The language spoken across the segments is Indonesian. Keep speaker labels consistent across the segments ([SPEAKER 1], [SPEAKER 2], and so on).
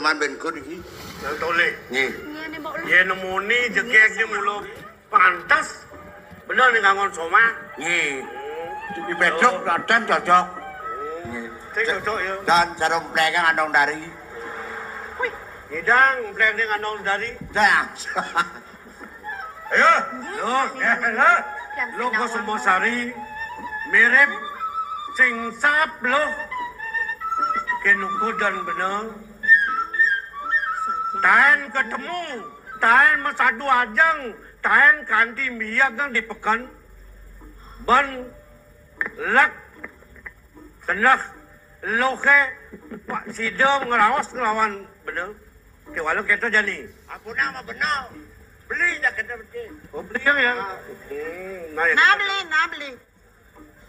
[SPEAKER 1] man ben kun iki.
[SPEAKER 2] Yang toleh.
[SPEAKER 1] Nggih.
[SPEAKER 3] Ngene mbok lu.
[SPEAKER 2] Yen nemoni jegek mulo pantas. Bener nih ngangon soma.
[SPEAKER 1] Nggih. Di bedok dan cocok. Nggih.
[SPEAKER 2] Sing cocok ya.
[SPEAKER 1] Dan jarum plengeng andong dari.
[SPEAKER 2] Hidang plengeng andong dari.
[SPEAKER 1] Dah.
[SPEAKER 2] Ayo. Lo. Lo ko semua sari. Mirip sing sap lo. Kenuku dan bener. Tahan ketemu. Tahan masadu ajang. Tahan kanti miyagang dipekan. Ban lak kenak loke Pak Sido ngerawas ngelawan bener. Ke walau kita jani.
[SPEAKER 1] Aku nama benar. Beli dah kena betul.
[SPEAKER 2] Oh beli ya.
[SPEAKER 3] Nah beli.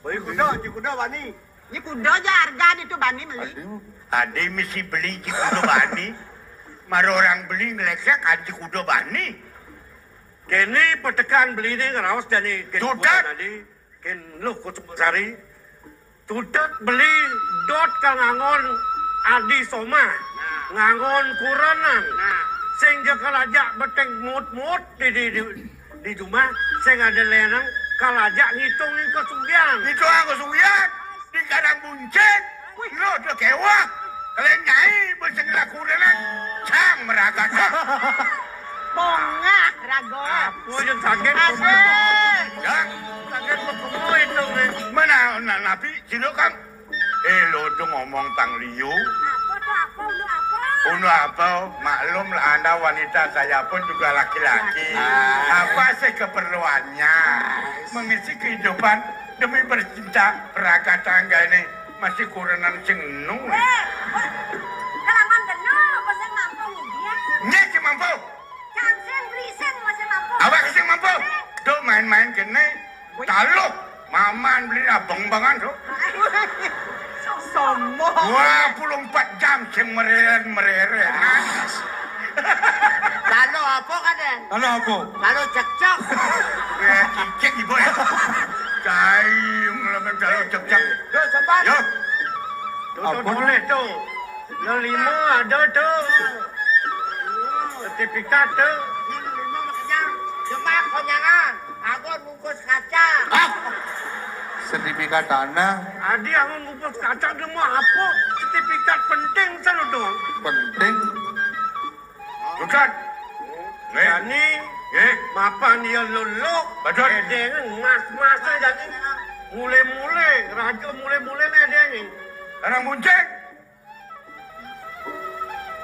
[SPEAKER 2] Beli kuda bani.
[SPEAKER 3] Ni kuda aja harga itu bani beli.
[SPEAKER 4] Ada mesti beli di kuda bani. Mara orang beli ngeleksak di kuda bani.
[SPEAKER 2] Kini petekan beli ni ngerawas jani.
[SPEAKER 4] Tutat.
[SPEAKER 2] Ken lu kucuk sari. Tutat beli dot kang ngangon adi soma. Ngangon kuranan. Sing kalajak beteng mut-mut di rumah. Sing ada lenang kalajak ngitung ni kesugian.
[SPEAKER 4] Itu aku suyat. Di kadang bunceng. Lo udah kewah. Kalian nyai bersenglah kurenan. Cang meragat.
[SPEAKER 3] Bongah rago.
[SPEAKER 2] Aku yang sakit.
[SPEAKER 4] Cang.
[SPEAKER 2] Sakit ketemu itu ni.
[SPEAKER 4] Mana nabi sino kang? Lo tuh ngomong tang liu. Uno apa? Maklum lah Anda wanita, saya pun juga laki-laki. Apa sih keperluannya? Mengisi kehidupan demi bercinta peraga tangga ini masih kurenan sing enung.
[SPEAKER 5] Kelaman bener, masih mampu dia.
[SPEAKER 4] Nya si mampu.
[SPEAKER 5] Cangsen berisen masih mampu.
[SPEAKER 4] Awak sing mampu. Tuh main-main kene. Taluh. Maman beli abang-bangan tuh.
[SPEAKER 3] Sombong.
[SPEAKER 4] 24 jam sing mereren.
[SPEAKER 1] Lalu apa kan?
[SPEAKER 4] Lalu apa?
[SPEAKER 1] Lalu cekcok.
[SPEAKER 4] Cicik ibu ya. Cayung lawan kalau cek-cek.
[SPEAKER 1] Yo cepat.
[SPEAKER 4] Yo.
[SPEAKER 2] Tuh boleh tuh. Yang 5 ada tuh. Sertifikat tuh.
[SPEAKER 1] Ini 5 maksudnya. Cuma konyangan. Aku bungkus kaca.
[SPEAKER 6] Sertifikat tanah
[SPEAKER 2] Adi aku ngumpul kacang dia mau apa? Sertifikat penting sana tuh.
[SPEAKER 6] penting.
[SPEAKER 4] Bukan.
[SPEAKER 2] Jadi, mapan dia luluk.
[SPEAKER 4] Betul.
[SPEAKER 2] Dengan mas-mas jadi. Mulai-mulai, raja mulai-mulai ni dia ni.
[SPEAKER 4] Orang bunceng.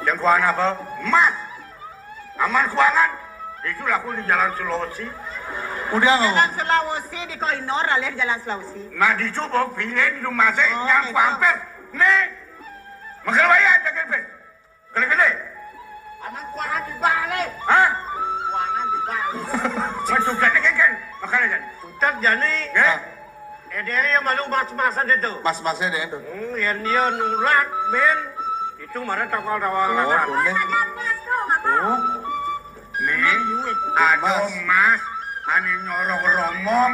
[SPEAKER 4] Yang keuangan apa? Emas. Aman keuangan. Itu laku di Jalan Sulawesi.
[SPEAKER 6] Udah nggak?
[SPEAKER 3] Jalan Sulawesi di Koinor, alir Jalan Sulawesi.
[SPEAKER 4] Nah dicoba pilih di rumah saya
[SPEAKER 3] Oh,
[SPEAKER 4] yang
[SPEAKER 3] gitu.
[SPEAKER 4] hampir. Nih. Makan bayar jaga pes. Kali-kali.
[SPEAKER 1] Anak kuangan dibalik.
[SPEAKER 4] Hah?
[SPEAKER 1] Kuangan dibalik.
[SPEAKER 4] Masuk kan kan. Makan aja.
[SPEAKER 2] Tutak jadi. Dia yang malu mas-masan itu.
[SPEAKER 6] Mas-masnya deh itu.
[SPEAKER 2] Yang dia nulak ben. Itu mana takal-takal.
[SPEAKER 6] Oh, boleh.
[SPEAKER 5] Ada emas tuh, apa?
[SPEAKER 6] Oh,
[SPEAKER 4] Nih. Ada emas. Ani nyorok romong.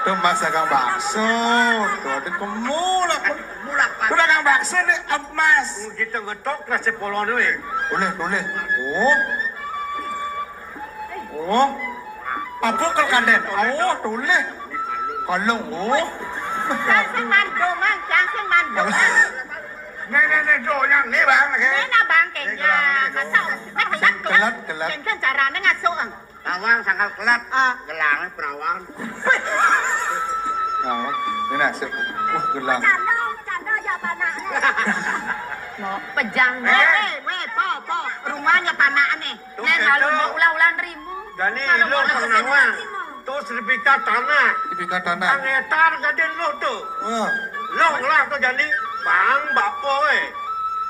[SPEAKER 6] tuh mas dagang bakso. Tuh ada kemulak.
[SPEAKER 1] Mulak pak.
[SPEAKER 6] Tuh dagang bakso nih, emas.
[SPEAKER 2] Kita ngetok lah sepuluh ni.
[SPEAKER 6] Boleh. Oh. Apa kalau kanden? Oh, boleh. Kalau
[SPEAKER 3] Cangsen mando, mang. Cangsen mando.
[SPEAKER 4] Nih, yang nih bang.
[SPEAKER 3] Ini na bang kayaknya. Masa,
[SPEAKER 6] Kelat.
[SPEAKER 3] Kayaknya caranya ngasuk.
[SPEAKER 1] Lawang sangkal kelap.
[SPEAKER 3] Ah.
[SPEAKER 1] Gelangnya perawan.
[SPEAKER 6] Nah, ini nasi. Gelang.
[SPEAKER 5] Canda ya panak.
[SPEAKER 3] Pejang. Po. Rumahnya panak nih.
[SPEAKER 2] Tuh,
[SPEAKER 3] Nen lalu
[SPEAKER 2] gitu.
[SPEAKER 3] mau ulah-ulah rimu.
[SPEAKER 2] Jadi lo pengawan. Tu sertifikat tanah.
[SPEAKER 6] Sertifikat tanah.
[SPEAKER 2] Ang hektar gadin lo tu.
[SPEAKER 6] Wah,
[SPEAKER 2] Lo lah tu jadi. Bang bapo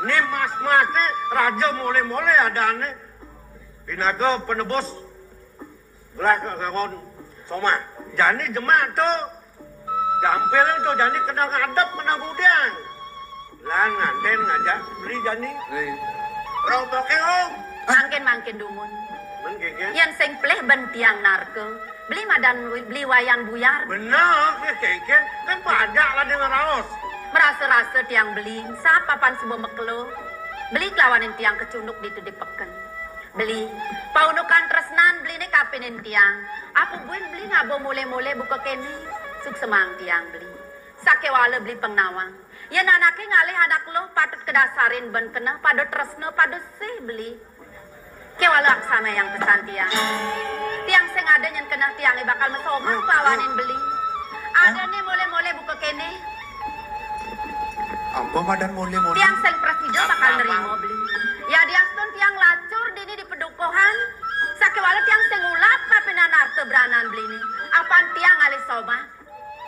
[SPEAKER 2] Ni mas-mas ni raja mulai-mulai ada ni. Pinaga penebus. Belah kawan soma. Jadi jemaah tu. Gampil tu jadi kena ngadap kena gudang. Lah nganten ngajak beli jadi.
[SPEAKER 1] Roboke om.
[SPEAKER 3] Mangkin dumun.
[SPEAKER 2] Mengkeke.
[SPEAKER 3] Yang sing pleh bentiang narko. Beli madan beli wayan buyar.
[SPEAKER 2] Benar, keke. Kan pajak lah dengan raos.
[SPEAKER 3] Merasa-rasa tiang beli. Sapa pan sebuah meklo. Beli kelawanin tiang kecunduk di dipeken. Beli paunukan tresnan beli ne kapinin tiang. Aku buin beli ngabo mule-mule buka kene. Suk semang tiang beli. Sakewala beli pengnawang. Ya nanake ngalih anak lo patut kedasarin ben kena pada tresno pada sih beli. Kewala aksana yang pesan tiang. Tiang sing ada yang kena tiang bakal mesomah kelawanin beli. Ada nih mule-mule buka kene.
[SPEAKER 6] Apa madan mule-mule?
[SPEAKER 3] Tiang seng presiden bakal nerimo beli. Ya diastun tiang lacur dini di pedukuhan. Sakewala tiang seng ulap kapinan arte beranan beli ni. Apaan tiang alih soma?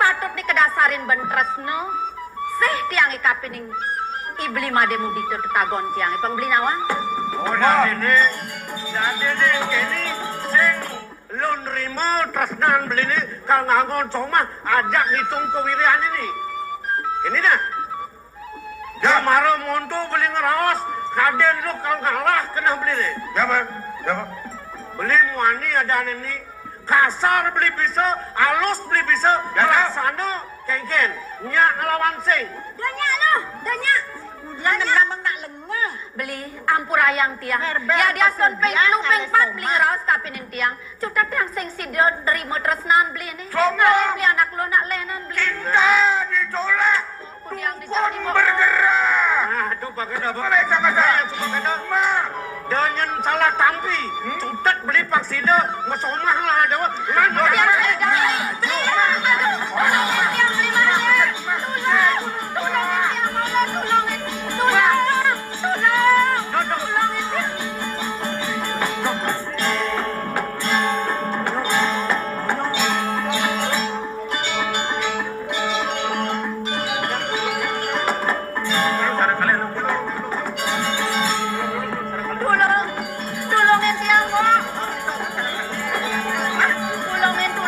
[SPEAKER 3] Patut di kedasarin ben tresno. Seh tiang ikapining ibli mademu bitur tetagon tiang ipang beli nawang.
[SPEAKER 2] Oh, jadi kini sing lo nerima tresnan beli ni kalau ngangon cuma ajak ngitung kewirian ini. Ini dah. Jamaro monto beli ngerawas, kaden lu kalau ngalah kena beli ni.
[SPEAKER 4] Siapa?
[SPEAKER 2] Beli muani ada ini, kasar beli bisa, halus beli bisa, laksana kengken, nyak ngelawan sing.
[SPEAKER 5] Donya lo, donya.
[SPEAKER 3] Beli ampur ayang tiang. Ya dia son peng lu peng pat beli ngerawas kapinin tiang. Cuta tiang sing sido nerima tresnan beli ni.
[SPEAKER 4] Sombong.
[SPEAKER 3] Beli anak lo nak lenan beli.
[SPEAKER 4] Kita ditolak.
[SPEAKER 3] Yang
[SPEAKER 4] Dukun bergerak.
[SPEAKER 2] Nah, itu pakai apa?
[SPEAKER 4] Mereka kata.
[SPEAKER 2] Cuma kata, dengan salah tampi, cutat beli paksida, mesomah lah ada.
[SPEAKER 3] Tiang saya jangan. Tiang beli mana? Tolongin tiang mau tolongin. Tolongin tiang. Tolongin tiang mo. Tolongin mo.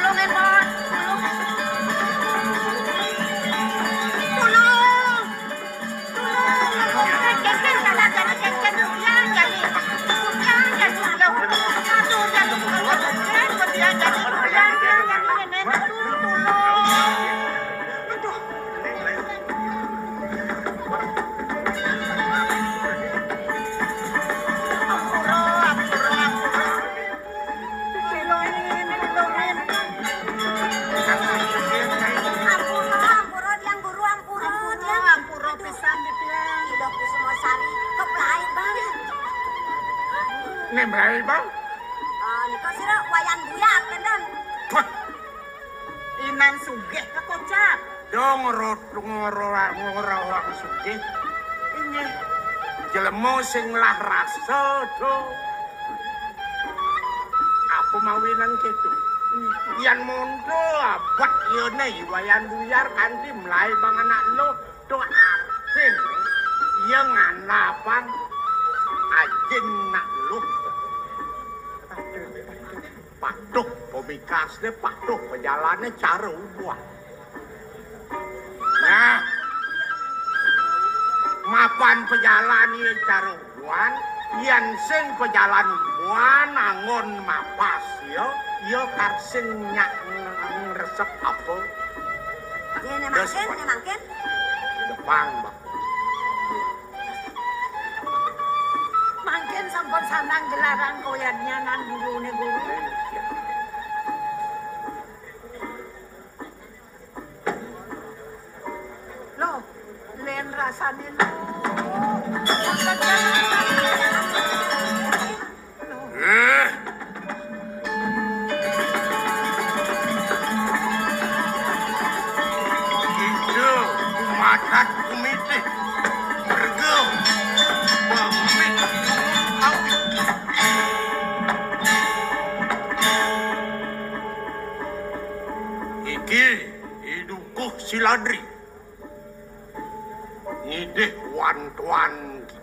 [SPEAKER 5] Ampuro tiang guru ampuro tiang. Ampuro pisan di tiang. Hidup ku semua sari keplai bang.
[SPEAKER 4] Nemrai bang.
[SPEAKER 5] Niko sira wayan buyar tenden.
[SPEAKER 7] Inan sugih kekocak.
[SPEAKER 4] Dong orang sugih. Ini jelemu sing lah rasa do. Apa mawinan gitu? Yan mondo abad yone wayan buyar kanthi mlai bang anak lo do artin. Iya nganapan ajin nak lo. Patuk pemikasnya patuk pejalannya cara ubah. Nah, mapan pejalan ini cara ubuan, yang sing pejalan ubuan angon mapas yo karsing nyak resep apa?
[SPEAKER 5] Ini mangkin.
[SPEAKER 4] Depan bang.
[SPEAKER 7] Mangkin sampun sanang gelarang koyannya nan guru. Loh, len rasane lo.
[SPEAKER 4] Itu makat kumiti bergel pemit awit. Iki hidukuh siladri. Ngideh wan-tuan gitu.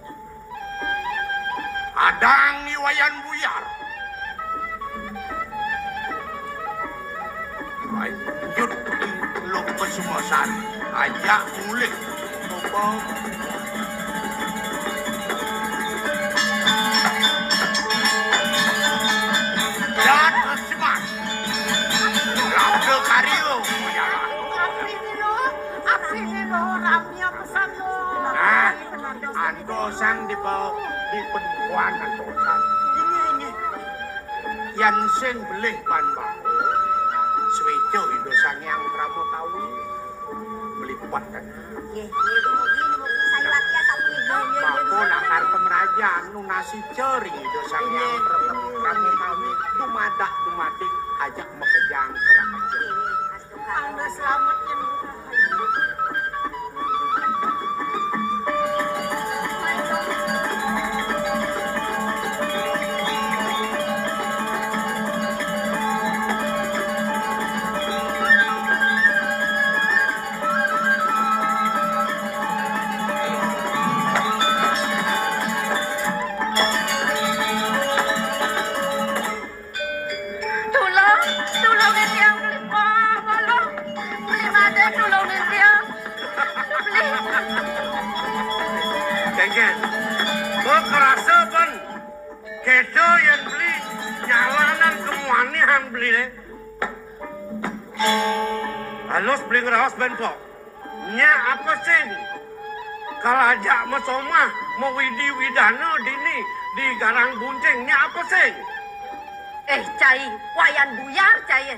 [SPEAKER 4] Adang wayan buyar. Lanjut lo pesumasan. Ajak mulai. Bobong. Dan semak. Lalu kario.
[SPEAKER 7] Api ini lo, ramnya pesan lo.
[SPEAKER 4] Nah, anto
[SPEAKER 1] sang di penuan antosan. Ini. Yang sing belih pan bako. Swejo Indo Sangyang Pramokawi. Melipat kan.
[SPEAKER 5] Nggih, mugi sayu laki sapu ijo.
[SPEAKER 1] Bako nakar pemerajan nunasi ceri Indo Sangyang Pramokawi. Dumadak ajak mekejang kerajaan.
[SPEAKER 7] Anda selamat yang
[SPEAKER 2] Kengken, kok kerasa pan? Kedo yang beli nyalanan kemuani yang beli deh. Halus beli ngerawas benpok. Nya apa sih? Kalau ajak mesomah mau widi widana dini di garang bunceng, nya apa sih?
[SPEAKER 3] Cai, wayan buyar cai.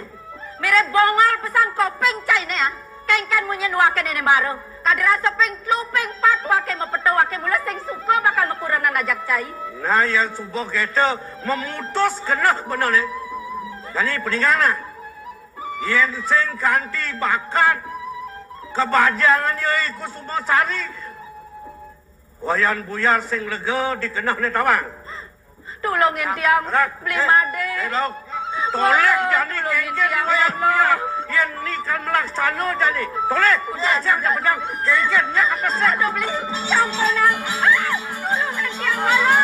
[SPEAKER 3] Mere bongal pesan kopeng cai ne ya. Kengken munyen wake nene baru. Kadrasa peng klupeng pat wake mepeto wake mula sing suka bakal mekuranan ajak cai.
[SPEAKER 2] Nah yang subuh kita memutus kena benar ne. Jadi peninggalan. Yang sing kanti bakat kebajangan yo ikut semua sari. Wayan buyar sing lega dikenah ne tawang.
[SPEAKER 3] Tulungin tiang beli made.
[SPEAKER 2] Toleh jadi kengken wayan buyar. Yang ni kan melaksana jadi. Toleh. Jangan pedang. Kengkennya apa sih?
[SPEAKER 3] Aduh beli yang mana? Tulungin tiang mana?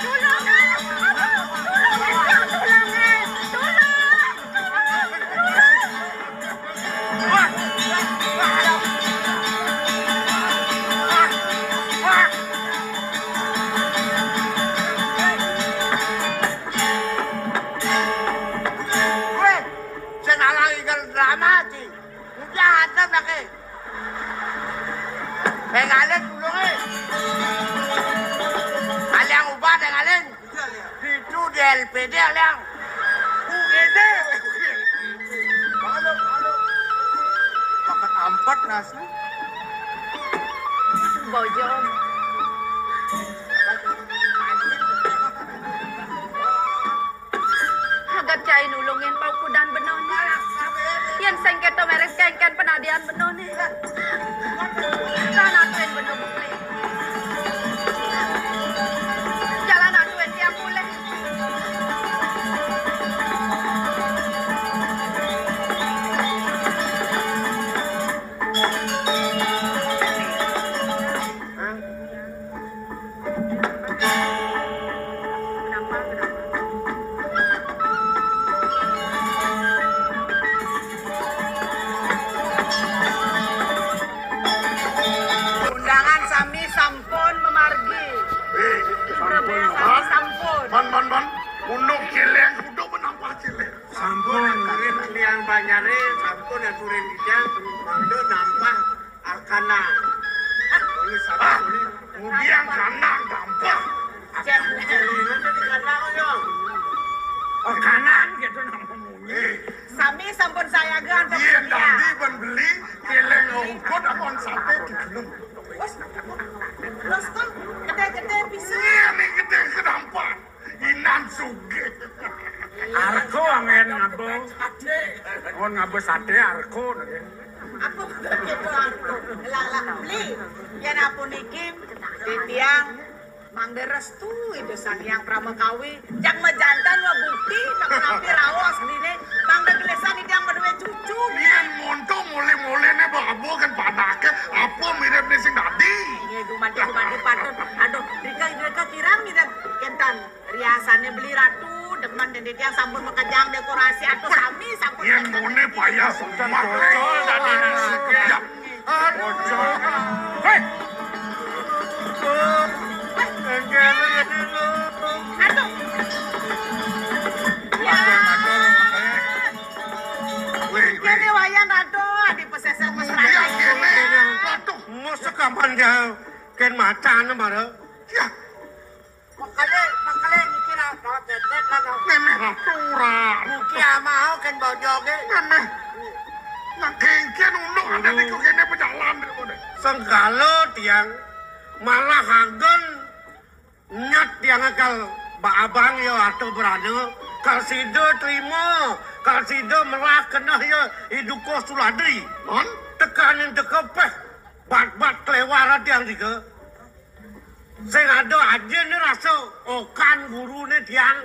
[SPEAKER 3] Tulungin. Tulungin tiang tulungin.
[SPEAKER 2] Wah.
[SPEAKER 1] Drama sih, udah ada pakai. Pengalin dulu kalian ubah dengan itu di LPD kalian. UGD.
[SPEAKER 6] Paket ampat nasi.
[SPEAKER 3] Bojong. Agak cai nulungin pau kudan benon. Yang sengketo meres kengken penadian benon. Jalan atuin benon bukli. Jalan atuin tiang boleh.
[SPEAKER 7] undangan sami sampun memargi. Sampun.
[SPEAKER 4] Man. Unduk cileng, kudu menampah cileng.
[SPEAKER 1] Sampun kalian kalian banyare, sampun yang turun dijang, mangdo nampah alkana. Ini sampun.
[SPEAKER 4] Kemudian kanan gampang.
[SPEAKER 1] Celingan jadi kanan dong.
[SPEAKER 2] Oh kanan gitu namanya.
[SPEAKER 7] Sami sampun sayagan
[SPEAKER 4] Iya tadi ben beli cileng ongkot akon sate digelem.
[SPEAKER 7] Terus kok gede-gede bisa.
[SPEAKER 4] Iya nih gede kedampak. Inan suge.
[SPEAKER 2] Arko amen ngabo. Oh ngabo sate arko.
[SPEAKER 7] Apa gitu aku. Lah beli. Yen apa niki titiang mangde restu Indo Sangyang Pramokawi. Jang mejantan wa bukti nak nampir rawas bline. Mangde gelesan idang meduwe cucu.
[SPEAKER 4] Iya monto mulai-mulai nih babo kan padake. Apa mirip nih sing tadi?
[SPEAKER 7] Iya dumadi patut. Aduh, Rika kirang mirip kentan riasannya beli ratu. Deman dan dia sampun mekejang dekorasi atau sami sampun.
[SPEAKER 4] Yang mone payah semua.
[SPEAKER 2] Bocor tadi nasi. Bocor. Hei.
[SPEAKER 7] Aduh. Ya. Kene wayan aduh adi pesesen mesra.
[SPEAKER 2] Aduh, masa kapan dia ken macan marah?
[SPEAKER 4] Ya,
[SPEAKER 1] Makanya mikir apa cecek lah kau.
[SPEAKER 4] memeh ratura.
[SPEAKER 1] Mungkin mau kan bojoge.
[SPEAKER 4] Memeh. Nah, kengken unduk ada di kene pejalan deh kode.
[SPEAKER 2] Senggalo tiang malah hagen nyat tiang akal ba abang yo atau berane kalsido terima kalsido merah kena yo hiduko suladri
[SPEAKER 4] Mon,
[SPEAKER 2] tekanin tekepeh bat kelewara tiang tiga sing ada aja nih rasa okan guru nih tiang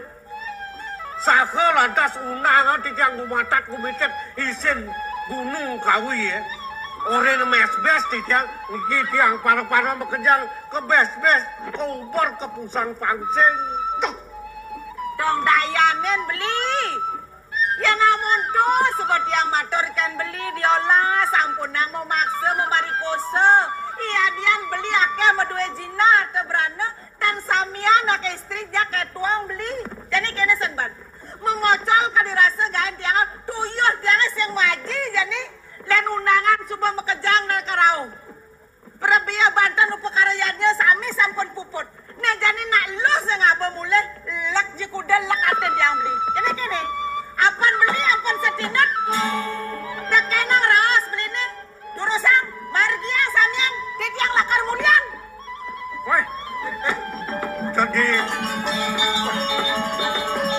[SPEAKER 2] saka lantas unang tiang gumatak gumitet isin gunung kawi ya orang mes-bes tiang iki tiang para bekejang ke bes-bes ke ubor ke pusang pangsing tuh
[SPEAKER 7] Dong dayanen beli. Ya namun tuh seperti yang maturkan beli diolah sampun nang mau maksa membari kose. Iya dian beli akeh medue jina atau berana dan samian akeh istri dia ketuang beli. Jadi kena senban. Memocol ka dirasa gaen tiang tuyuh tiang sing maji jadi len undangan coba mekejang nang karau. Perabia bantan upakarayannya sami sampun puput. Nah jadi nak lu sing apa mulai lek jikuda lek aten diang beli. Kene apan beli apan setinat. Dak kenang raos beli ni. Durusang margia samian titiang lakar mulian.
[SPEAKER 2] weh jadi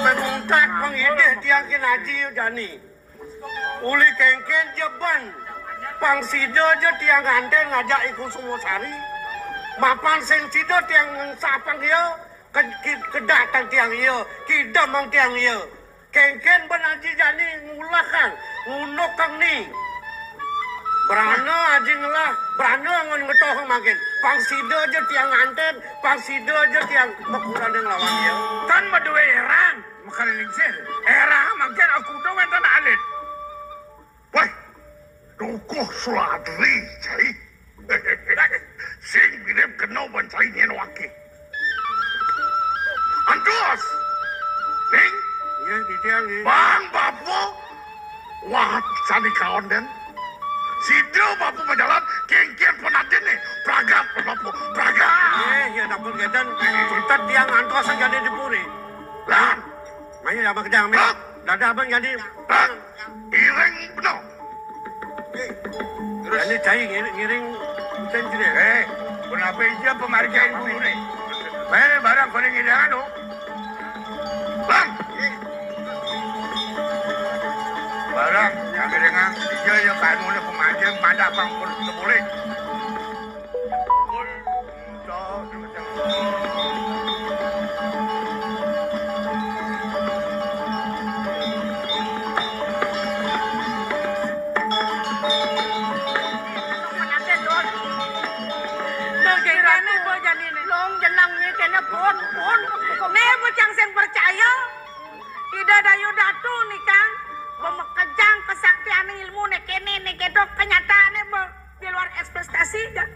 [SPEAKER 2] menungkat pengide tiang kinaji jani uli kengken jeban pangsido je tiang ganten ngajak ikut semua sari mapan sing sido tiang sapang dia kedatan tiang dia kidam mang tiang dia kengken benaji jani ngulakan ngunuk kang ni berana aja lah berana ngon ngetoh makin pangsido je tiang ganten pangsido je tiang mekuran yang lawan dia
[SPEAKER 4] kan medue erang. Makan lingsir. Erang makin aku udah wentan alit. Wah, dukuh suladri, cai. Sing mirip kena bancai nyen waki. Antus! Ning,
[SPEAKER 2] ya di tiang ni
[SPEAKER 4] bang bapu. Wah, sani kawan den. Sido bapu berjalan, kengkian penatin nih. Pragat, bapu, pragat.
[SPEAKER 2] ya dapat kedan cerita tiang antosan jadi dipuri
[SPEAKER 4] Lan,
[SPEAKER 2] main apa kejang mi dada abang jadi
[SPEAKER 4] lan, ireng benar.
[SPEAKER 2] jadi cai ngiring ten jadi
[SPEAKER 4] Kenapa dia pemargain dulu nih? Barang kau yang hidangan dong. Bang! Barang yang hidangan, dia yang kan mulai pemargain, pada bang pun boleh.
[SPEAKER 7] percaya tidak dayu datu nih kan memekejang kesaktian ilmu nih kene nih kedok kenyataannya di luar ekspektasi ya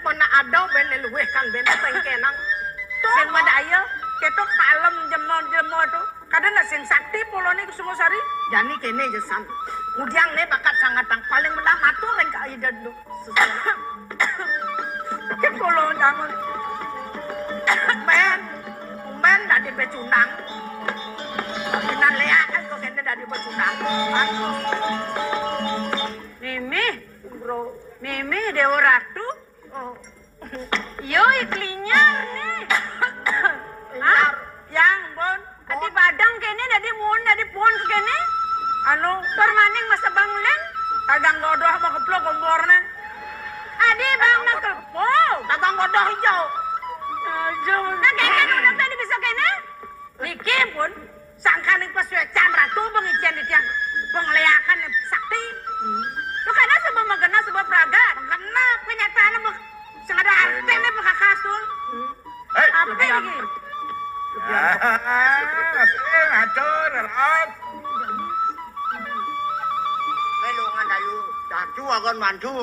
[SPEAKER 7] mana ada ben luweh kan ben pengkenang sing madaya ketok kalem jemo tuh kadang sing sakti polone semua sari jani kene jesan udiang nih bakat sangat paling menang matu kan ka ida du ket polo jangan men dari becunang binan lea kan kok kene dari becunang Mimi Dewa Ratu oh. Yo iklinyar nih Hah? Yang bon adi badang kene dari muon dari puan ke kene anu permaning masa banglen kadang godoh mau keplok kompornya adi bang nak kepo kadang godoh hijau nah kene udah tadi bisa kene niki pun sangkaning pesuecan ratu pengijian di tiang pengleakan sakti lu karena sebab mengenal sebuah praga mengenal kenyataannya sengaja artinya bekakasun apa lagi
[SPEAKER 4] Ngatur, Rod.
[SPEAKER 1] Melungan ayu, datu akan mantu.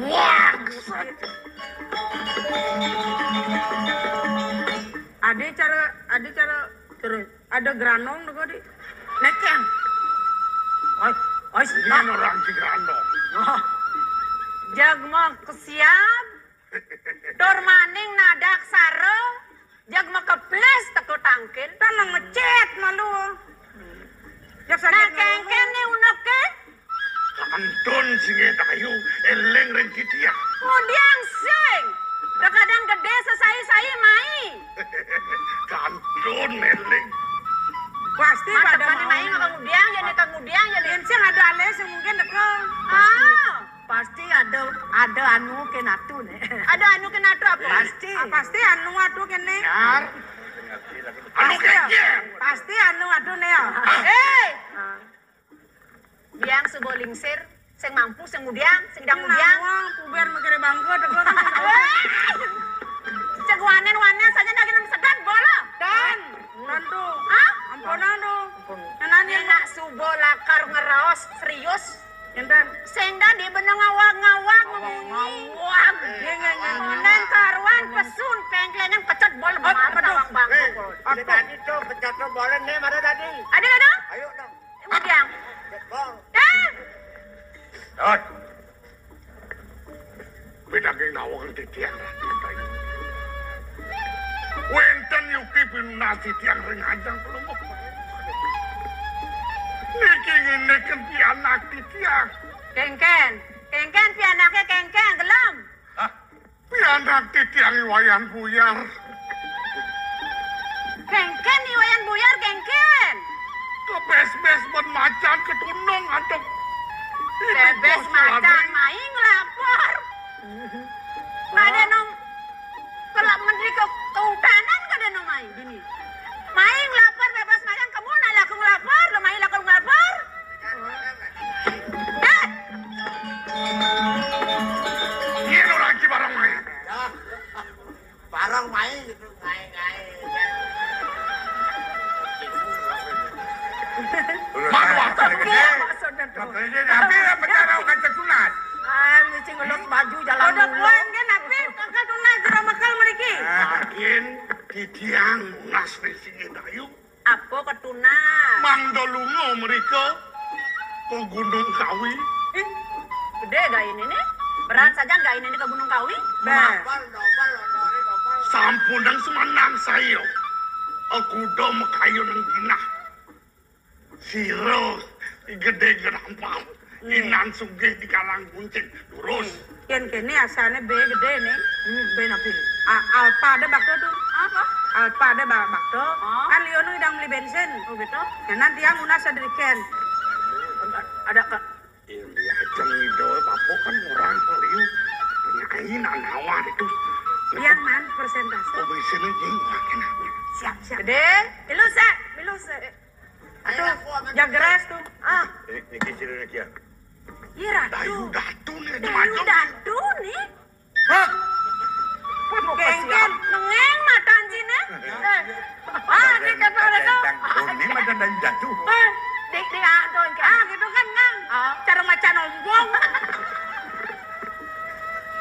[SPEAKER 4] Wah,
[SPEAKER 7] Ade cara terus ada granong tuh di nekeng. Oi,
[SPEAKER 4] ini orang tiga andong.
[SPEAKER 7] Jag mah kesiap
[SPEAKER 3] Tur maning nadak sare jag makeples teko tangkil.
[SPEAKER 7] Tanang ngecet malu. Jak
[SPEAKER 3] Nah
[SPEAKER 7] sakit
[SPEAKER 3] kengken ni uneke.
[SPEAKER 2] Kantun singe dayu eleng ren titiang.
[SPEAKER 3] Kemudian sing. Kadang gede sesai-sai mai.
[SPEAKER 2] Kantun eleng.
[SPEAKER 7] Pasti
[SPEAKER 3] Mantap
[SPEAKER 7] pada
[SPEAKER 3] kan mai kemudian jadi.
[SPEAKER 7] Sing ada ales yang mungkin deko.
[SPEAKER 3] Ah.
[SPEAKER 7] Pasti ada anu kenatu nih.
[SPEAKER 3] Ada anu kena tu apa?
[SPEAKER 7] Pasti anu adu kene.
[SPEAKER 2] Yar. Anu kengke.
[SPEAKER 7] Pasti anu adu nih ya.
[SPEAKER 3] Eh. Biang subo lingsir, sing mampu, sing mudiang, sing dang mudiang.
[SPEAKER 7] Nawang puber mikir bangku deko kan.
[SPEAKER 3] Cek wanen saja dah kena sedang bola.
[SPEAKER 7] Dan nandu.
[SPEAKER 3] Hah?
[SPEAKER 7] Ampunan do.
[SPEAKER 3] Nani nak subo lakar ngeraos serius.
[SPEAKER 7] Enten.
[SPEAKER 3] Senda di benang ngawang ngawang. Kemudian karuan pesun pengklengan pecet bol marah tawang bangku.
[SPEAKER 1] Ada tadi tuh pecah tuh boleh nih mana tadi?
[SPEAKER 3] Ada kan dong?
[SPEAKER 1] Ayo dong.
[SPEAKER 3] Mudiang.
[SPEAKER 1] Bang.
[SPEAKER 2] Dot. Pinaging nawang titiang rakyat. Wenten yuki pinasi tiang ringajang pelumuk. Niki ngineken pianak titiang.
[SPEAKER 3] Kengken pianaknya kengken gelam.
[SPEAKER 2] Hah? Pianak titiang iwayan buyar.
[SPEAKER 3] Kengken iwayan buyar kengken.
[SPEAKER 2] Kebes-bes ben macan ketunung adek.
[SPEAKER 3] Bebes macan maing lapor. Ada nom kelak menteri kehutanan kada nom maing gini. Maing lapor bebas macan kamu nak laku ngelapor, lo maing laku ngelapor.
[SPEAKER 2] Ini lagi barang main.
[SPEAKER 1] Barang main gitu.
[SPEAKER 2] Manual
[SPEAKER 4] Gede. Tapi apa kan tersunat?
[SPEAKER 3] Ngicing ngelus baju jalan
[SPEAKER 7] Udah
[SPEAKER 3] mulu.
[SPEAKER 7] kuan kan api kakak tunai jera makal meriki.
[SPEAKER 2] Makin titiang nas sini dayu.
[SPEAKER 3] Apa ketunan?
[SPEAKER 2] Mandolungo mereka ke Gunung Kawi.
[SPEAKER 3] Gede gak ini nih? Berat saja gak ini ke Gunung Kawi?
[SPEAKER 1] Dobal, onori dobal.
[SPEAKER 2] Sampun dan semanang saya. Aku udah mekayu nang ginah. Siro gede gerampam. Inan sugih di kalang kuncing. Lurus.
[SPEAKER 7] Ken kene asalnya B gede nih. B napi. Alpa ada bakto tuh.
[SPEAKER 3] Apa?
[SPEAKER 7] Alpa ada bakto.
[SPEAKER 3] Oh.
[SPEAKER 7] Kan Liono idang beli bensin.
[SPEAKER 3] Oh gitu?
[SPEAKER 7] Ya nanti yang unas ada ken.
[SPEAKER 3] Ada ke...
[SPEAKER 2] Ini ajang itu bapak kan orang peliu. Penyain anawan itu.
[SPEAKER 7] Yang man persentase.
[SPEAKER 2] Oh biasanya jeng makin apa.
[SPEAKER 7] Siap.
[SPEAKER 3] Gede? Bilus ya?
[SPEAKER 7] Aduh, jagres tuh.
[SPEAKER 2] Ini ciri ya.
[SPEAKER 3] Iya ratu.
[SPEAKER 2] Dayu datu nih.
[SPEAKER 3] Dayu datu nih.
[SPEAKER 2] Hah?
[SPEAKER 7] Kengken.
[SPEAKER 3] Nengeng mata anjingnya. Di kata itu.
[SPEAKER 4] Ini macam dari jatuh.
[SPEAKER 3] Di adon kan.
[SPEAKER 7] Gitu kan ngang. Cara macan ombong.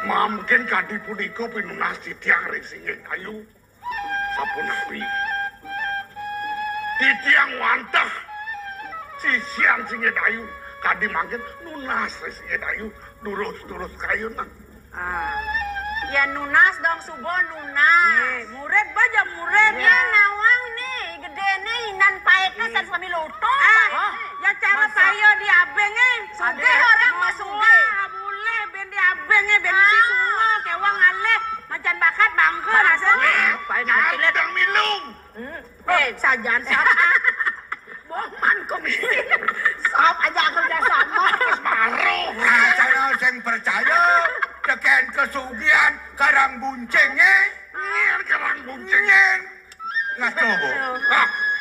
[SPEAKER 2] Mungkin kadi punika pinunas titiang risingin kayu. Sapun api. Titiang wantah. Sisian singin kayu. Kadi mangkin nunas risingin kayu. Durus kayu nang.
[SPEAKER 3] Ya nunas dong subo nunas.
[SPEAKER 7] Murid baja murid.
[SPEAKER 3] Ya nawang nih. Gede nih. Inan paeknya san suami loto.
[SPEAKER 7] Ya cara saya di abengnya.
[SPEAKER 3] Sugih orang mah sugih.
[SPEAKER 7] Boleh ben di abengnya ben si semua kewang aleh. Macan bakat bangke rasanya.
[SPEAKER 2] Kadang milung.
[SPEAKER 7] Sajan
[SPEAKER 3] Bohman komisi. Sop aja aku sama.
[SPEAKER 2] Maruh.
[SPEAKER 4] Saya yang percaya tekan kesugihan karang buncengnya.
[SPEAKER 2] Ngir kerang buncing.
[SPEAKER 4] Cengeng. Nggak coba.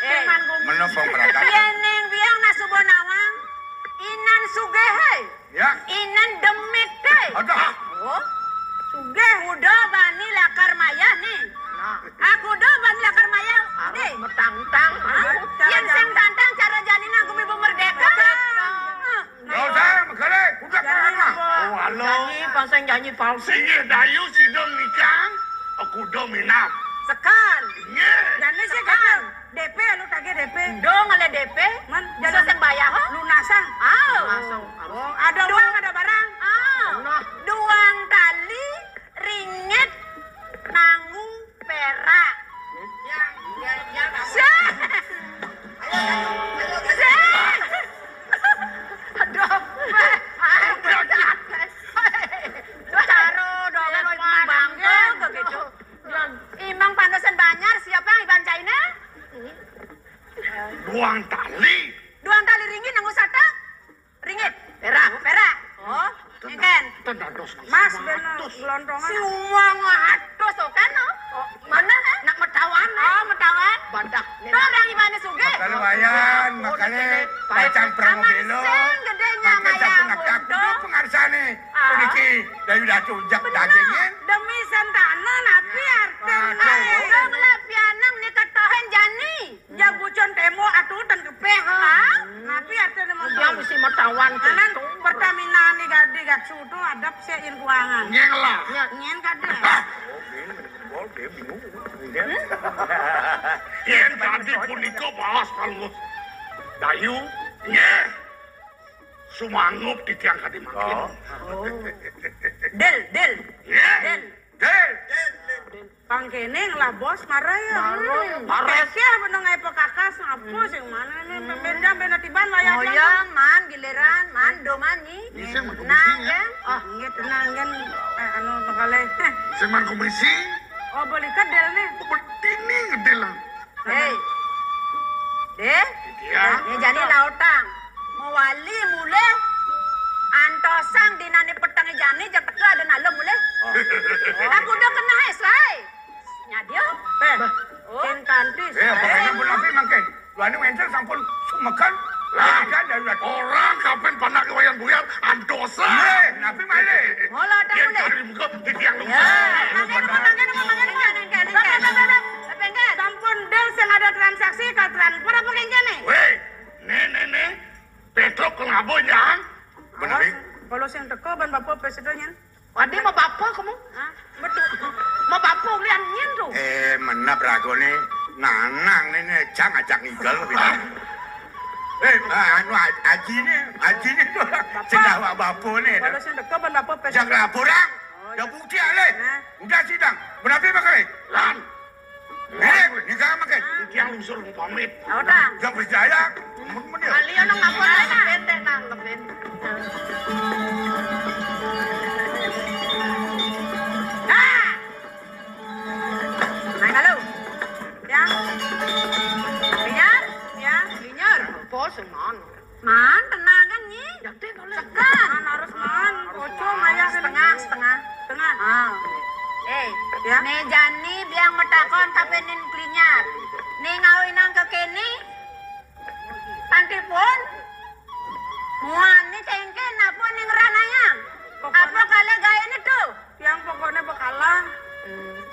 [SPEAKER 3] Eman komisi.
[SPEAKER 4] Menopang perangkat.
[SPEAKER 3] Bieneng biang nasubo nawang. Inan sugih.
[SPEAKER 4] Ya.
[SPEAKER 3] Inan demit deh.
[SPEAKER 4] Ada.
[SPEAKER 3] Oh, sugih. Udah bani lakar mayah nih. Aku udah bani lakar mayah. Deh. Metang-tang. Yang seng tantang cara janin aku ibu merdeka.
[SPEAKER 4] Nggak usah, makanya. Udah pernah.
[SPEAKER 2] Oh, halo.
[SPEAKER 3] pasang janji palsu.
[SPEAKER 2] Singgih dayu sidong nikang. Aku udah minam.
[SPEAKER 3] Sekal.
[SPEAKER 2] Ngir.
[SPEAKER 7] Jani sih kata DP lu kagak DP.
[SPEAKER 3] Dong oleh DP.
[SPEAKER 7] Man,
[SPEAKER 3] Bisa seng bayar ho.
[SPEAKER 7] lunasan.
[SPEAKER 3] Aw.
[SPEAKER 7] Ada uang ada barang.
[SPEAKER 3] Aw. Duang tali ring
[SPEAKER 2] Ten dados.
[SPEAKER 7] Mas bener gelondongan.
[SPEAKER 3] Si uang atus kan no? Mana nak metawan? Oh, metawan. Badak. Tuh orang gimana suge?
[SPEAKER 4] Kalau wayan, makanya bacang promobelo.
[SPEAKER 3] Amaseng gedenya
[SPEAKER 4] Makanya
[SPEAKER 3] maya
[SPEAKER 4] sampun nak kudu pengarsane. Puniki dari udah cujak dagingnya.
[SPEAKER 7] Demi santana napi arten.
[SPEAKER 3] Dong lah pianang ni katahan jani.
[SPEAKER 7] Ya bucon temo atuh dan kepeh. Napi arten mah.
[SPEAKER 3] Dia mesti metawan.
[SPEAKER 7] Kanan Pertamina nih gadi gatsu tuh adap sieun kuangan.
[SPEAKER 2] Nyeng lah.
[SPEAKER 7] Nyen kade.
[SPEAKER 2] Oh, dia bingung. Yen tadi punika balas kalus. Dayu, nyeh. Sumangup di tiang kadi makin.
[SPEAKER 7] Del.
[SPEAKER 2] Nyeh. Del.
[SPEAKER 7] Pangkene lah bos marah ya.
[SPEAKER 3] Marah.
[SPEAKER 7] Sih bener ngai pekakas apa sih mana nih benda tiban layar.
[SPEAKER 3] Moyang man giliran man domani. Nang ya.
[SPEAKER 7] Oh, nggih tenang kan anu bakale.
[SPEAKER 2] Seman komisi.
[SPEAKER 7] Oh, boleh kedel nih.
[SPEAKER 2] Betini ngedelan.
[SPEAKER 3] Hei. Deh.
[SPEAKER 2] Iya.
[SPEAKER 3] Ni jani lautang. Mewali mule. Antosang dinani petang jani jak teka ada nalem mule. Aku udah kena esai. Nyadio.
[SPEAKER 7] Ken kantis.
[SPEAKER 4] Pokoknya pun api makin. Luani wencer sampun sumekan.
[SPEAKER 2] Lah,
[SPEAKER 4] Kan dari udah.
[SPEAKER 2] orang kapan pernah ke wayang buyar andosa.
[SPEAKER 4] Napi male.
[SPEAKER 3] Mola dah
[SPEAKER 2] Yen
[SPEAKER 3] mule.
[SPEAKER 2] cari muka di tiang lu.
[SPEAKER 7] Sampun del sing ada transaksi ka transfer apa kene?
[SPEAKER 2] Weh, ne. Petro kelabo nyang.
[SPEAKER 4] Bener nih.
[SPEAKER 7] Kalau sing teko ban bapak presiden nyen.
[SPEAKER 3] Wadi mau bapak kamu?
[SPEAKER 7] Betul.
[SPEAKER 3] Mau bapak lian nyen tuh.
[SPEAKER 4] Menap ragone nanang nih cang ajak ngigel bilang. Anu aji nih sedang bapu nih.
[SPEAKER 7] Kalau sing teko ban bapak
[SPEAKER 4] Jangan
[SPEAKER 7] presiden.
[SPEAKER 4] laporan. Ya bukti ale. Udah sidang. Berapa makan?
[SPEAKER 2] Lan,
[SPEAKER 4] Nikah makan.
[SPEAKER 2] tiang lu suruh pamit.
[SPEAKER 3] Lautang.
[SPEAKER 4] Gak percaya. Menir.
[SPEAKER 3] Kalian nang ngapa lepet nang lepet. Nang halo.
[SPEAKER 7] Ya.
[SPEAKER 3] Linyar?
[SPEAKER 7] Ya.
[SPEAKER 3] Linyar. Bos man. Man tenang kan nyi? Jadi boleh. Sekan.
[SPEAKER 7] Man harus man. Ojo maya
[SPEAKER 3] Setengah.
[SPEAKER 7] Tengah.
[SPEAKER 3] Ya. Ne jani biang metakon kapenin klinyar. Ne ngawinang ke kene. Tanti pun. Muan ni cengken apa ning rananya? Apa kale gaya ni tuh?
[SPEAKER 7] Yang pokoknya bakalah.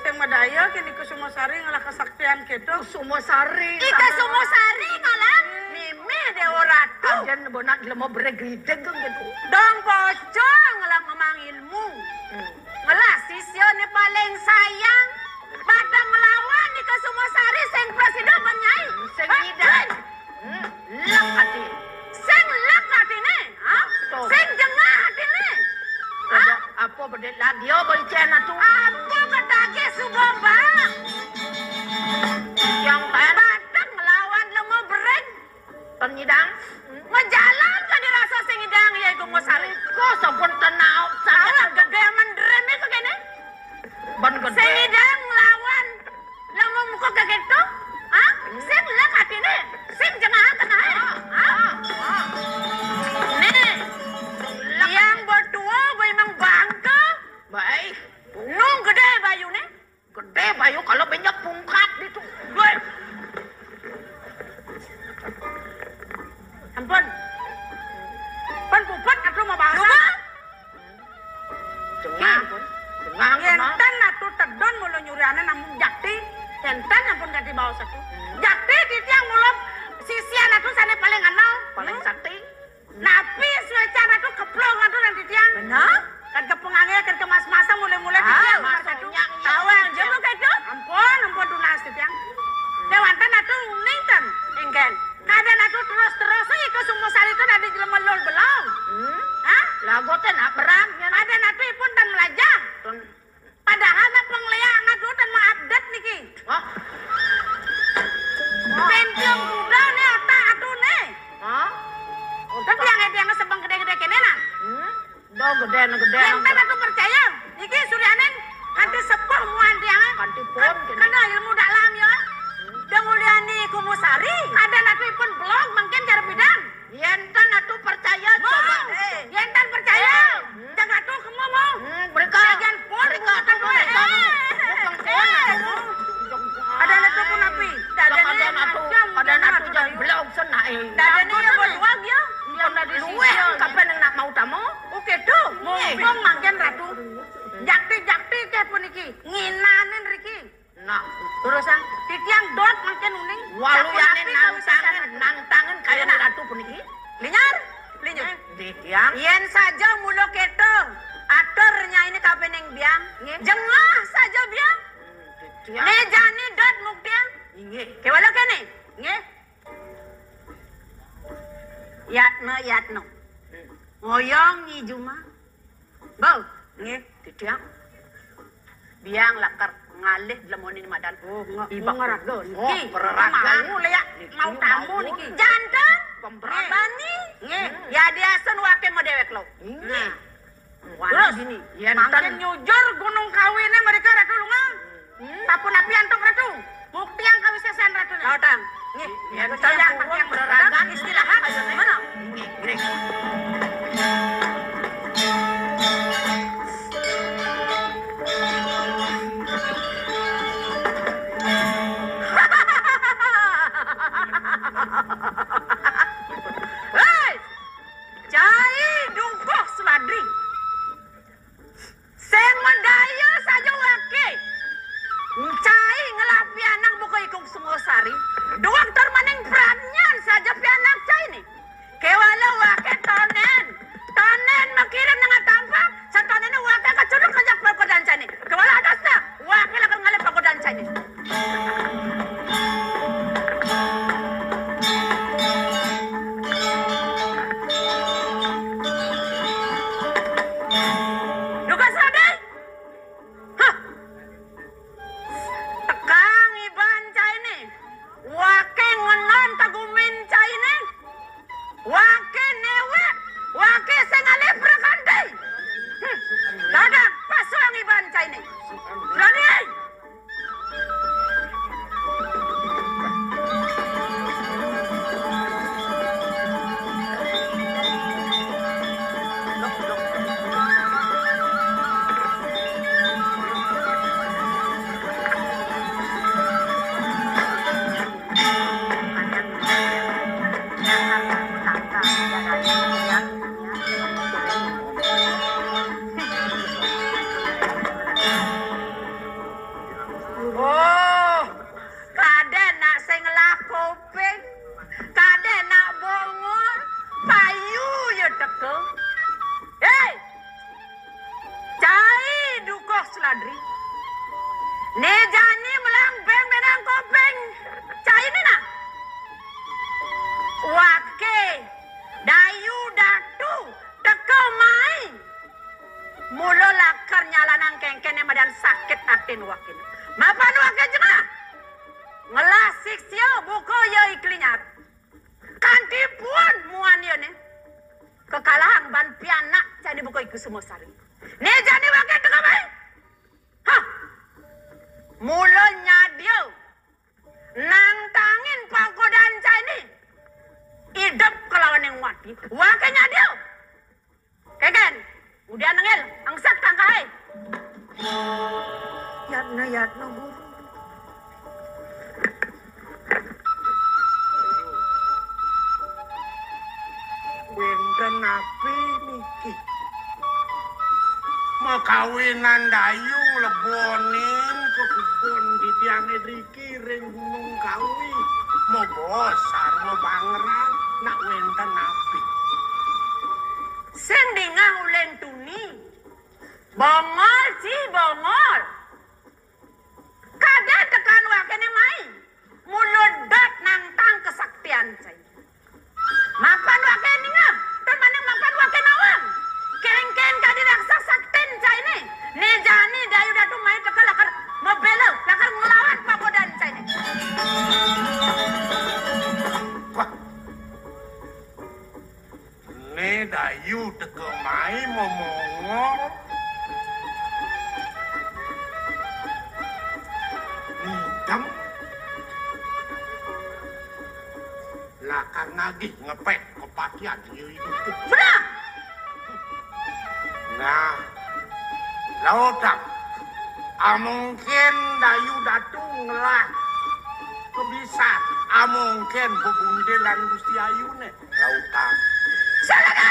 [SPEAKER 7] Sing madaya kini Kusumasari ngalah kesaktian gitu.
[SPEAKER 3] Sumosari. Ika Sumosari kalang. Mimi dewa ratu. Anjan bonak lemo beregrideg gitu. Dong pocong ngalang ngomong ilmu. Ngalah sisyo ni paling sayang. Batang melawan ni Sumosari sing presiden benyai. Sing idan. Lek hati. Sing lek hati ni. Sing jengah hati ni. Apa bedet lagi? Oh, boncena tu. Apa ketake subomba? Yang batang melawan lemo bereng. Penyidang. Ngejalan ke dirasa sing idang ya iku ngosari. Kok sampun tenau. Salah gede mendrem iku kene. Ban gede. Sing idang melawan lemo muka kaget tu. Hah? Sing lek hati ni. Sing jengah tengah. Nih. Yang berdua gue emang bangga. Baik. Nung gede bayu nih. Gede bayu kalau banyak pungkat gitu. Gue.
[SPEAKER 7] Ampun. Pan puput atuh mau bahasa.
[SPEAKER 3] Coba. Cengang pun. Cengang
[SPEAKER 7] Enten atuh tedon mulu nyuriane namun jakti. Enten ampun ganti bawa satu. Jakti di tiang mulu sisian atuh sana paling anal.
[SPEAKER 3] paling sakti.
[SPEAKER 7] Napi suecan atuh keplong atuh nanti tiang.
[SPEAKER 3] Benar?
[SPEAKER 7] Kan kepengange kan kemas-masa mulai-mulai di tiang.
[SPEAKER 3] masanya
[SPEAKER 7] Tawang juga gitu. Ampun tunas di tiang. Dewanten atuh ningken. Ingken. Kada atuh terus-terus ke Sumosari itu ada jelema-lol belum. Hah?
[SPEAKER 3] Lagu teh nak berang.
[SPEAKER 7] Ada nanti pun dan melajang. Padahal nak pengliang atuh dan mau update niki.
[SPEAKER 3] Hah?
[SPEAKER 7] Pentium kuda nih otak atuh nih.
[SPEAKER 3] Hah?
[SPEAKER 7] Tapi yang sebang gede-gede kene nah.
[SPEAKER 3] Do gede.
[SPEAKER 7] Yang teh atuh percaya. Iki Suryanen kanti sepuh muan tiang.
[SPEAKER 3] Kanti pun kene.
[SPEAKER 7] Kana ilmu dalam ya. Denguliani Kumusari. Ada nanti pun blog mungkin cara bidang.
[SPEAKER 3] Yen kan atuh percaya coba.
[SPEAKER 7] Yen tan percaya. Jangan atuh kamu
[SPEAKER 3] Wong mangken ratu. Jakti-jakti teh puniki. Nginanen riki. Nah, terusan titiang dot mangken uning.
[SPEAKER 7] Waluyane nang-tangan kaya ratu puniki.
[SPEAKER 3] Linyar.
[SPEAKER 7] Titiang
[SPEAKER 3] Yen saja mulo keto. Aturnya ini kapeneng biang. Jengah saja biang.
[SPEAKER 7] titiang
[SPEAKER 3] Ne jani dot muktiang.
[SPEAKER 7] inggih.
[SPEAKER 3] Kewala kene. Nggih. Yatno. Ngoyong ni Juma. Bau. Nggih, titiang. Biang lakar ngalih lemonin madan. Iba ngaraga niki.
[SPEAKER 7] peraragan.
[SPEAKER 3] Mau leyak mau tamu niki. Jantan pemberani. Nggih. Ya diasen wake mo dewek lo.
[SPEAKER 7] Inggih.
[SPEAKER 3] Terus
[SPEAKER 7] gini,
[SPEAKER 3] makin nyujur gunung kawinnya mereka ratu lunga. Tapun api antuk ratu. Bukti yang kawin sesan ratu. Tautang. Nggih. Ya yang beraragan istilah hak. Mana? Hei! Cai dungkoh seladri. Seng mendaya saja wake. Cai ngelapi anak buka ikung semua sari. Doang termaning peranyan saja pi anak cai ni. Kewala wake tonen. Tonen makiran dengan tampak. Satonen wake kacuruk kajak pagodan cai ni. Kewala atasnya. Wake lakar ngalap pagodan cai ni. Duga sadai. Hah. Tekang iban cai ni. Wake ngenon tagumin cai ni. Wake newek. Wake sengale prakandai. Dadak pasang iban cai ni. Berani. Oh, kade nak sing lakopeng, kade nak bongor, payu ya teko. Hei, cai dukoh seladri. Ne jani melang beng menang kopeng, cai ni nak. Wake, dayu datu, teko mai. Mulo lakar nyalanang kengkene madan sakit atin wakin. Mapan wake jengah. Ngelasik sio buko yo iklinyat. Kanti pun muan yo ne. Kekalahan ban pianak jadi buko iku semua sari. Ne jadi wake tengah baik. Hah. Mulo nyadio. Nang tangin pagodan cai hidup kelawan yang mati. Wake nyadio. Keken. Udah nengel, angsak tangkai. Yatno guru.
[SPEAKER 1] Benten api niki. Mau kawinan dayung lebonin ke kebun di tiang riki ring gunung kawi. Mau bosar, mau bangeran, nak wenten api.
[SPEAKER 3] Sing dingah uleng tuni. Bongol si bongol. Kada tekan wakene mai. Mulodot nang tang kesaktian cai. Makan wakene ngah. Termanang makan wakene awang. Keng-keng kadi raksa sakten cai ni. Ne jani dayu datu mai tekan lakar mebelo. Lakar ngelawan pagodan cai ni.
[SPEAKER 1] Ne dayu teke mai momongol. Nidam. Lakar nagih ngepek kepatian itu.
[SPEAKER 3] Benar.
[SPEAKER 1] Nah, lautak. Mungkin dayu datu ngelah kebisan. Mungkin bebundelan Gusti Ayu ne. Lautak.
[SPEAKER 3] Salaga!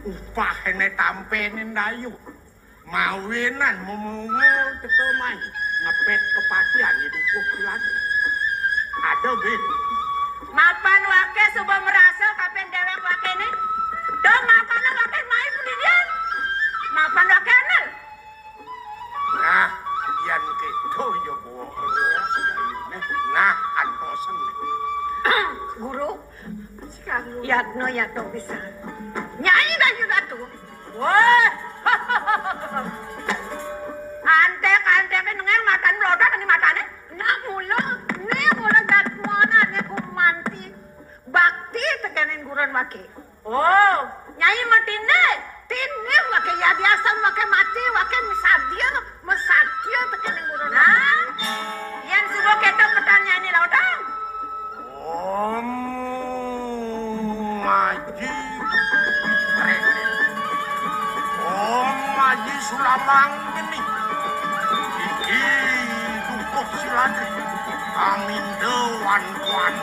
[SPEAKER 1] upahane tampene ndayu. Mawinan memungu teko mai ngepet kepatian di dukuh silat. Ada ben.
[SPEAKER 3] Mapan wake subuh merasa kapan dewek wake ini? Dong mapan wake main pendidian. Mapan wake anel.
[SPEAKER 1] Nah, yan gitu ya bawa eros dayune. Nah, antosen.
[SPEAKER 3] Guru, yatno yatno bisa. Nyai dah juga tuh. Wah, antek nengeng makan melodak ni matane. Nak mula dat mana ne kumanti bakti tekanen guron wake. Oh, nyai matine, tine wake ya biasa wake mati wake mesatio tekanen guron. Nah, yang suruh kita pertanyaan ini laudang.
[SPEAKER 1] Om Maji Om Maji Sulamang ini iki dukuh silat amin dewan kuan.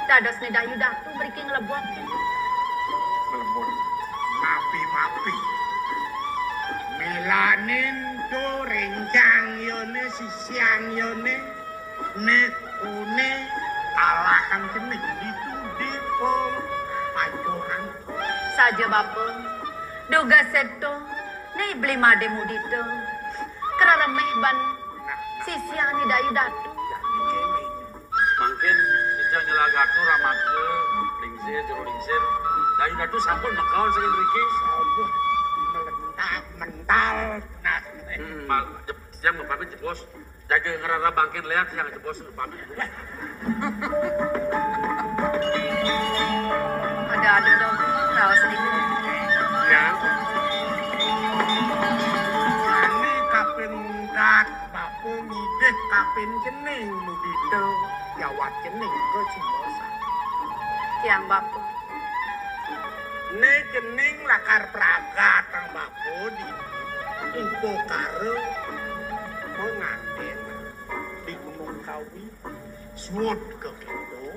[SPEAKER 3] Dados ni dayu datu mriki nglebok.
[SPEAKER 1] Nglebok. Mapi. Melanin to rencang yone sisian yone nek une alahan jenik itu dipo pacoran.
[SPEAKER 3] Saja bapa. Duga seto ni beli mademu dito. Keremeh ban sisian ni dayu datu.
[SPEAKER 2] Mungkin nyelagatu ramake lingsir jero lingsir dayu datu sampun makaon saking mriki
[SPEAKER 1] Sabuh mental nah
[SPEAKER 2] mal jam pamit bos jaga ngarara bangkin lihat yang bos pamit
[SPEAKER 3] Ada dong raos sedikit
[SPEAKER 1] ya ane kapin dak bapu ngideh kapin jening mudito jawat jening ke Cimosa
[SPEAKER 3] tiang bapa.
[SPEAKER 1] Ne jening lakar praga tang bapu di info karo menganten di Gunung Kawi suut ke kendo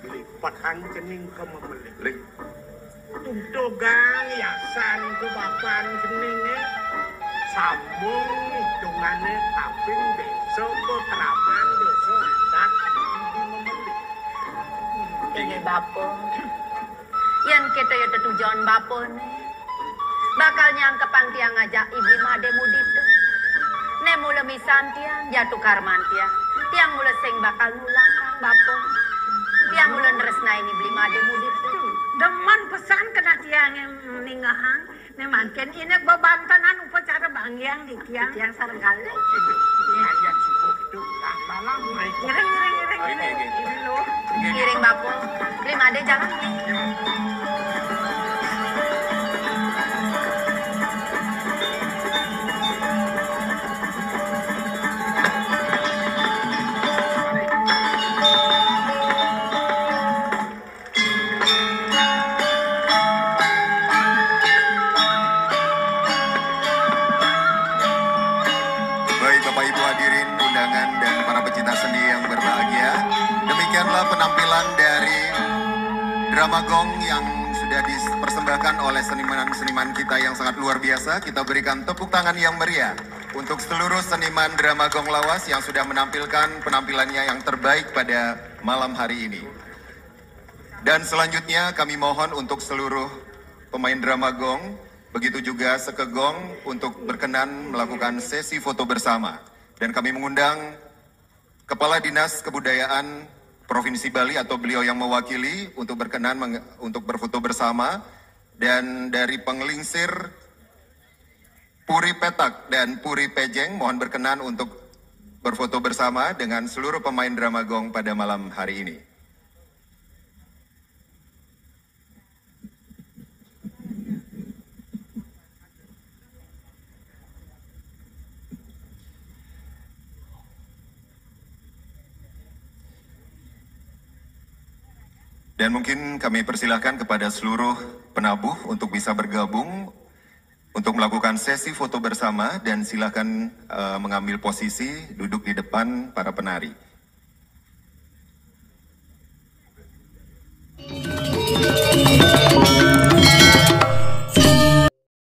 [SPEAKER 1] lipatan jening ke memelik tuntugang yasan ke bapan jeningnya sambung hitungannya kaping besok ke teraman besok adat di memelik
[SPEAKER 3] Ini bapa. Yang kita ya tujuan bapa ni. Bakal nyang kepang tiang ngajak ibu mademu dito. Ne mula misan tiang jatuh karman tiang. Tiang mula sing bakal nulakang bapa. Tiang mula neresna ini beli mademu dito.
[SPEAKER 7] Deman pesan kena tiang yang meninggahan. Ne mangken ini bebantanan upacara bangyang di tiang sarengkali.
[SPEAKER 1] ayat subuh itu lalang naik
[SPEAKER 7] Ngiring. Ini lo.
[SPEAKER 3] Kiring bapa. Beli made jalan ni.
[SPEAKER 6] Baik Bapak Ibu hadirin undangan dan para pecinta seni yang berbahagia. Demikianlah penampilan dari drama gong yang sudah
[SPEAKER 8] sudah dipersembahkan oleh seniman-seniman kita yang sangat luar biasa. Kita berikan tepuk tangan yang meriah untuk seluruh seniman drama Gong Lawas yang sudah menampilkan penampilannya yang terbaik pada malam hari ini. Dan selanjutnya kami mohon untuk seluruh pemain drama Gong, begitu juga Sekegong untuk berkenan melakukan sesi foto bersama. Dan kami mengundang Kepala Dinas Kebudayaan Provinsi Bali atau beliau yang mewakili untuk berkenan untuk berfoto bersama, dan dari Penglingsir Puri Petak dan Puri Pejeng mohon berkenan untuk berfoto bersama dengan seluruh pemain drama Gong pada malam hari ini. Dan mungkin kami persilahkan kepada seluruh penabuh untuk bisa bergabung untuk melakukan sesi foto bersama, dan silakan mengambil posisi duduk di depan para penari.